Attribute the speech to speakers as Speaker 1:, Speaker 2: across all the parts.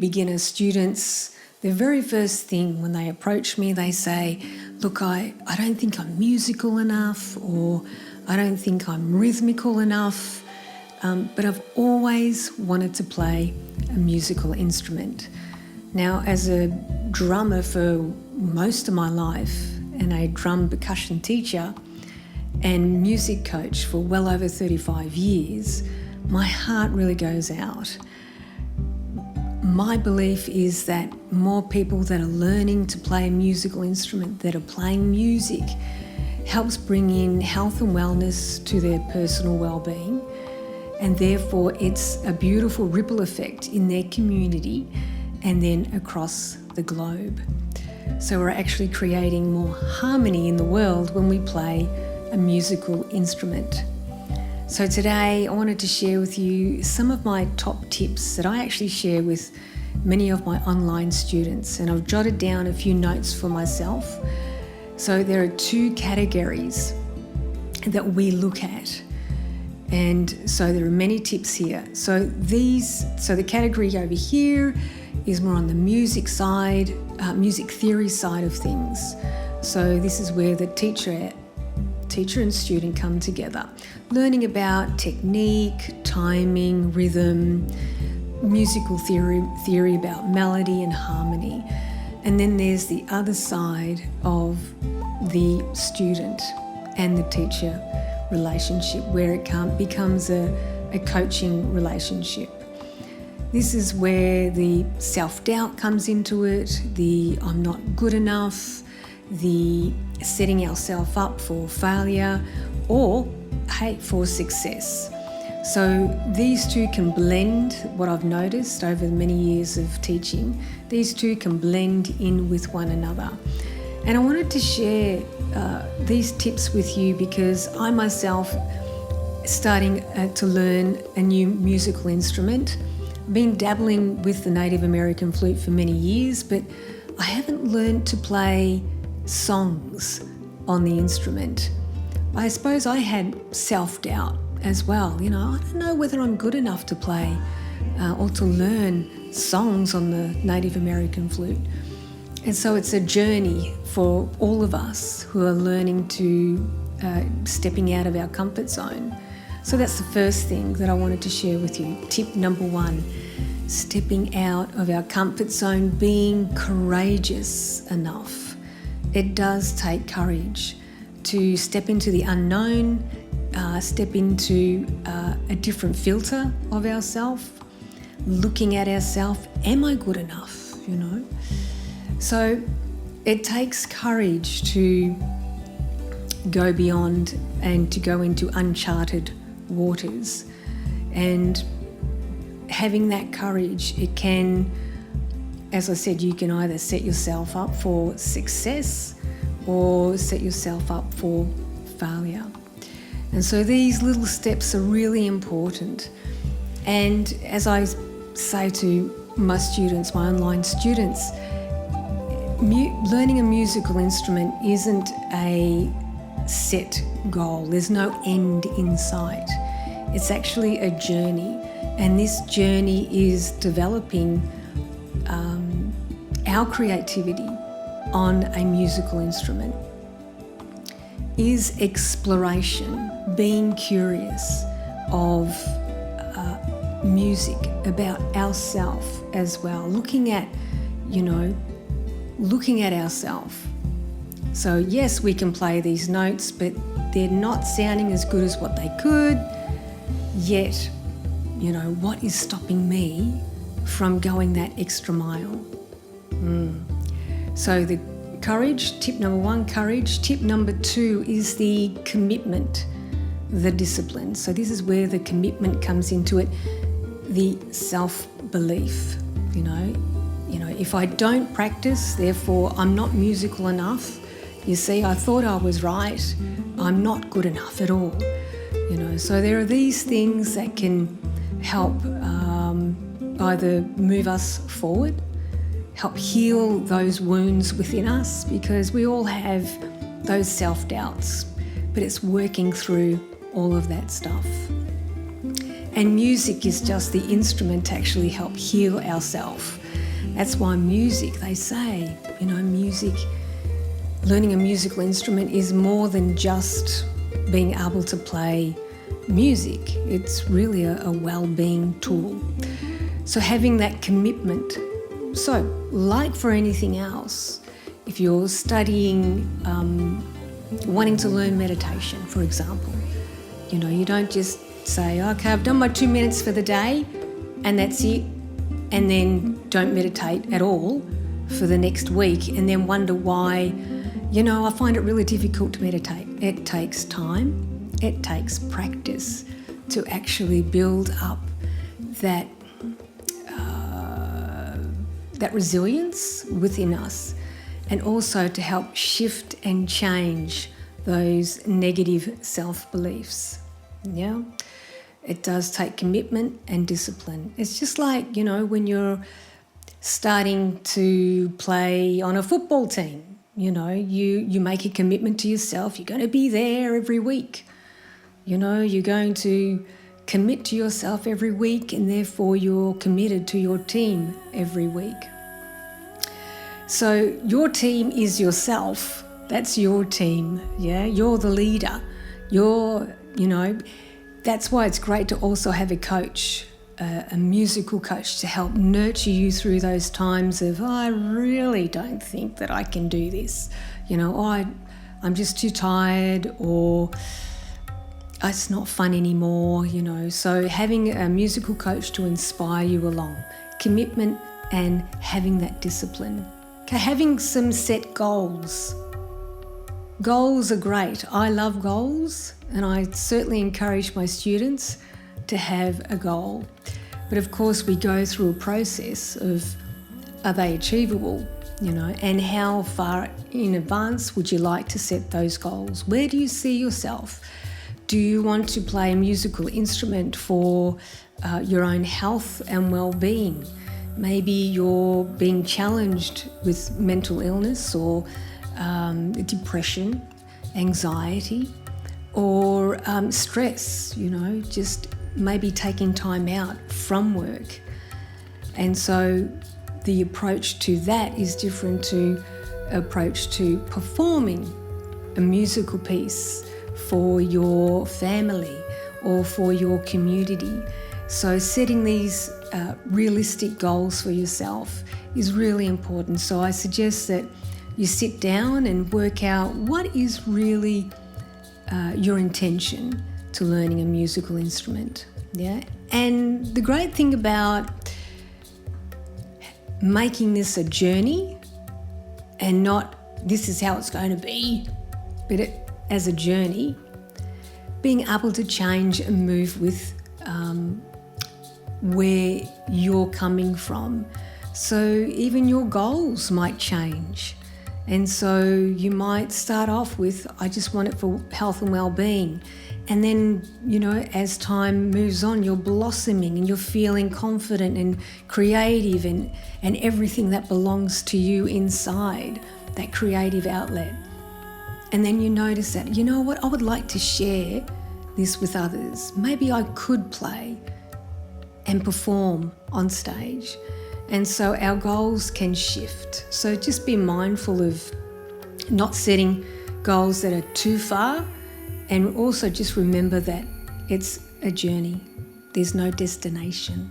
Speaker 1: beginner students, the very first thing when they approach me, they say, look, I don't think I'm musical enough, or I don't think I'm rhythmical enough, but I've always wanted to play a musical instrument. Now, as a drummer for most of my life and a drum percussion teacher and music coach for well over 35 years, my heart really goes out. My belief is that more people that are learning to play a musical instrument, that are playing music, helps bring in health and wellness to their personal well-being, and therefore it's a beautiful ripple effect in their community and then across the globe. So we're actually creating more harmony in the world when we play a musical instrument. So today I wanted to share with you some of my top tips that I actually share with many of my online students, and I've jotted down a few notes for myself. So there are 2 categories that we look at, and so there are many tips here. So the category over here is more on the music side, music theory side of things. So this is where the teacher and student come together, learning about technique, timing, rhythm, musical theory about melody and harmony. And then there's the other side of the student and the teacher relationship, where it becomes a coaching relationship. This is where the self-doubt comes into it, the I'm not good enough, the setting ourselves up for failure, or for success. So these 2 can blend. What I've noticed over many years of teaching, these 2 can blend in with one another. And I wanted to share these tips with you because I myself starting to learn a new musical instrument. I've been dabbling with the Native American flute for many years, but I haven't learned to play songs on the instrument. I suppose I had self-doubt as well. I don't know whether I'm good enough to play or to learn songs on the Native American flute. And so it's a journey for all of us who are learning to stepping out of our comfort zone. So that's the first thing that I wanted to share with you. Tip number 1, stepping out of our comfort zone, being courageous enough. It does take courage to step into the unknown, step into a different filter of ourselves, looking at ourselves, am I good enough, So it takes courage to go beyond and to go into uncharted waters. And having that courage, it can, as I said, you can either set yourself up for success or set yourself up for failure. And so these little steps are really important. And as I say to my students, my online students, learning a musical instrument isn't a set goal. There's no end in sight. It's actually a journey. And this journey is developing our creativity on a musical instrument, is exploration, being curious of music, about ourselves as well, looking at ourselves. So yes, we can play these notes, but they're not sounding as good as what they could, yet, what is stopping me from going that extra mile? So the courage, tip number 1, courage. Tip number 2 is the commitment, the discipline. So this is where the commitment comes into it, the self-belief, if I don't practice, therefore I'm not musical enough. You see, I thought I was right. I'm not good enough at all. So there are these things that can help either move us forward, help heal those wounds within us, because we all have those self-doubts, but it's working through all of that stuff. And music is just the instrument to actually help heal ourselves. That's why music, they say, music, learning a musical instrument is more than just being able to play music. It's really a well-being tool. So having that commitment. So, like for anything else, if you're studying, wanting to learn meditation, for example, you don't just say, okay, I've done my 2 minutes for the day and that's it, and then don't meditate at all for the next week and then wonder why, I find it really difficult to meditate. It takes time, it takes practice to actually build up that resilience within us, and also to help shift and change those negative self-beliefs. Yeah, it does take commitment and discipline. It's just like, when you're starting to play on a football team, you make a commitment to yourself. You're going to be there every week. You're going to commit to yourself every week, and therefore you're committed to your team every week. So your team is yourself. That's your team, yeah? You're the leader. That's why it's great to also have a coach, a musical coach, to help nurture you through those times of, I really don't think that I can do this. I'm just too tired, or it's not fun anymore, So having a musical coach to inspire you along, commitment and having that discipline. Okay, having some set goals. Goals are great. I love goals, and I certainly encourage my students to have a goal. But of course, we go through a process of, are they achievable, and how far in advance would you like to set those goals? Where do you see yourself? Do you want to play a musical instrument for your own health and well-being? Maybe you're being challenged with mental illness or depression, anxiety, or stress, just maybe taking time out from work. And so the approach to that is different to approach to performing a musical piece for your family or for your community. So setting these realistic goals for yourself is really important. So I suggest that you sit down and work out what is really your intention to learning a musical instrument. Yeah, and the great thing about making this a journey, and not this is how it's going to be, but as a journey, being able to change and move with where you're coming from. So even your goals might change. And so you might start off with, I just want it for health and well-being. And then, as time moves on, you're blossoming and you're feeling confident and creative and everything that belongs to you inside, that creative outlet. And then you notice that, I would like to share this with others. Maybe I could play and perform on stage. And so our goals can shift. So just be mindful of not setting goals that are too far, and also just remember that it's a journey. There's no destination.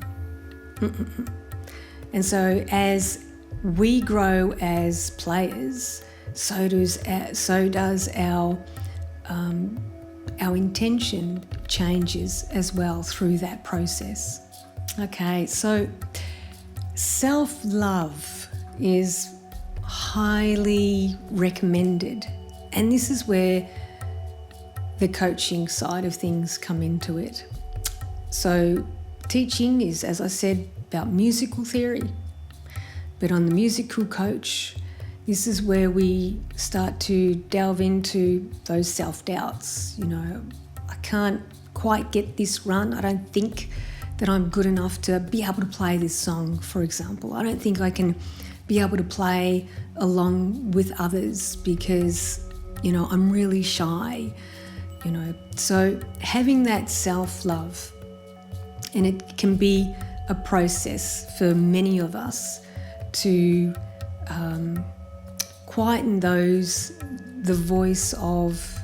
Speaker 1: And so as we grow as players, so does our intention changes as well through that process. Okay, so self-love is highly recommended, and this is where the coaching side of things come into it. So teaching is, as I said, about musical theory, but on the musical coach, this is where we start to delve into those self-doubts. I can't quite get this run. I don't think that I'm good enough to be able to play this song, for example. I don't think I can be able to play along with others because, I'm really shy, So having that self-love, and it can be a process for many of us to quieten the voice of,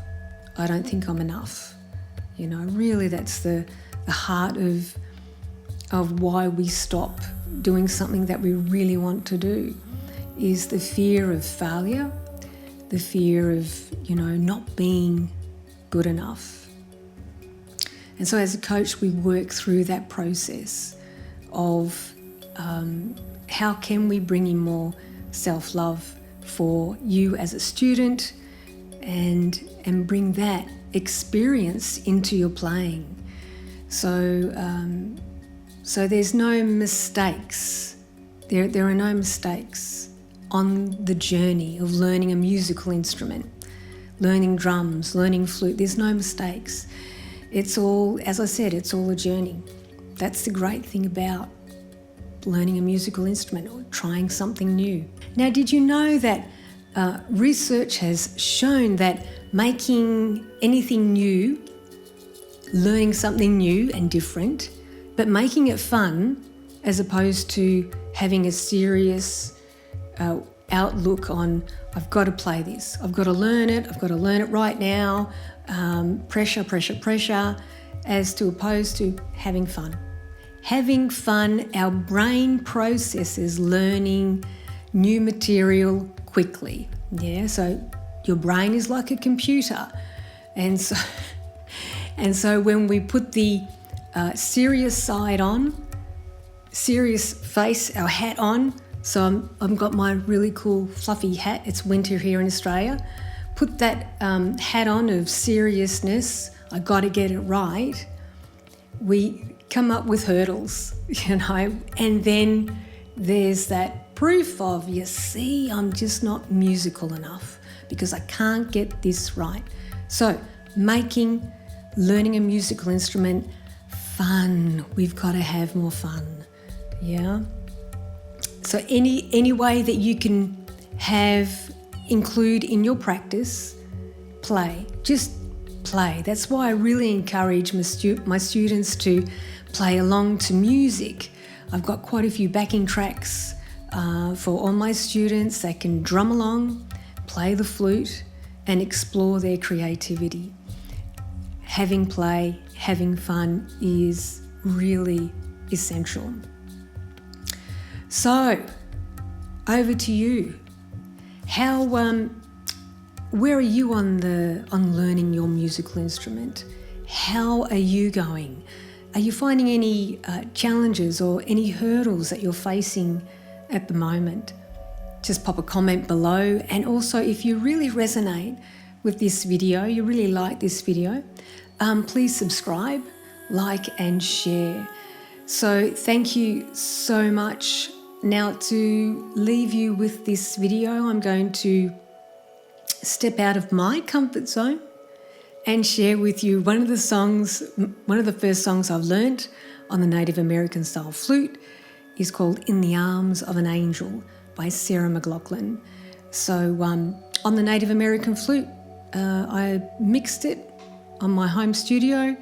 Speaker 1: I don't think I'm enough. You know, really that's the heart of why we stop doing something that we really want to do, is the fear of failure, the fear of, you know, not being good enough. And so as a coach, we work through that process of how can we bring in more self-love for you as a student and bring that experience into your playing. So there's no mistakes. There are no mistakes on the journey of learning a musical instrument, learning drums, learning flute. There's no mistakes. It's all, as I said, it's all a journey. That's the great thing about learning a musical instrument or trying something new. Now, did you know that research has shown that making anything new, learning something new and different, but making it fun as opposed to having a serious outlook on, I've got to play this, I've got to learn it right now, pressure, as to opposed to having fun. Having fun, our brain processes learning new material quickly. Yeah, so your brain is like a computer. And so when we put the serious side on, serious face, our hat on, so I've got my really cool fluffy hat, it's winter here in Australia, put that hat on of seriousness, I got to get it right, we come up with hurdles, you know, and then there's that proof of, you see, I'm just not musical enough because I can't get this right. So learning a musical instrument fun. We've got to have more fun. Yeah. So any way that you can include in your practice, play. Just play. That's why I really encourage my students to play along to music. I've got quite a few backing tracks for all my students that can drum along, play the flute, and explore their creativity. Having play, having fun is really essential. So, over to you. Where are you on learning your musical instrument? How are you going? Are you finding any challenges or any hurdles that you're facing at the moment? Just pop a comment below. And also, if you really resonate with this video, you really like this video, please subscribe, like and share. So thank you so much. Now, to leave you with this video, I'm going to step out of my comfort zone and share with you one of the first songs I've learnt on the Native American style flute is called In the Arms of an Angel by Sarah McLachlan. So on the Native American flute, I mixed it on my home studio,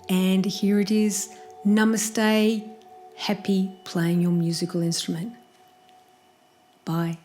Speaker 1: and here it is. Namaste, happy playing your musical instrument. Bye.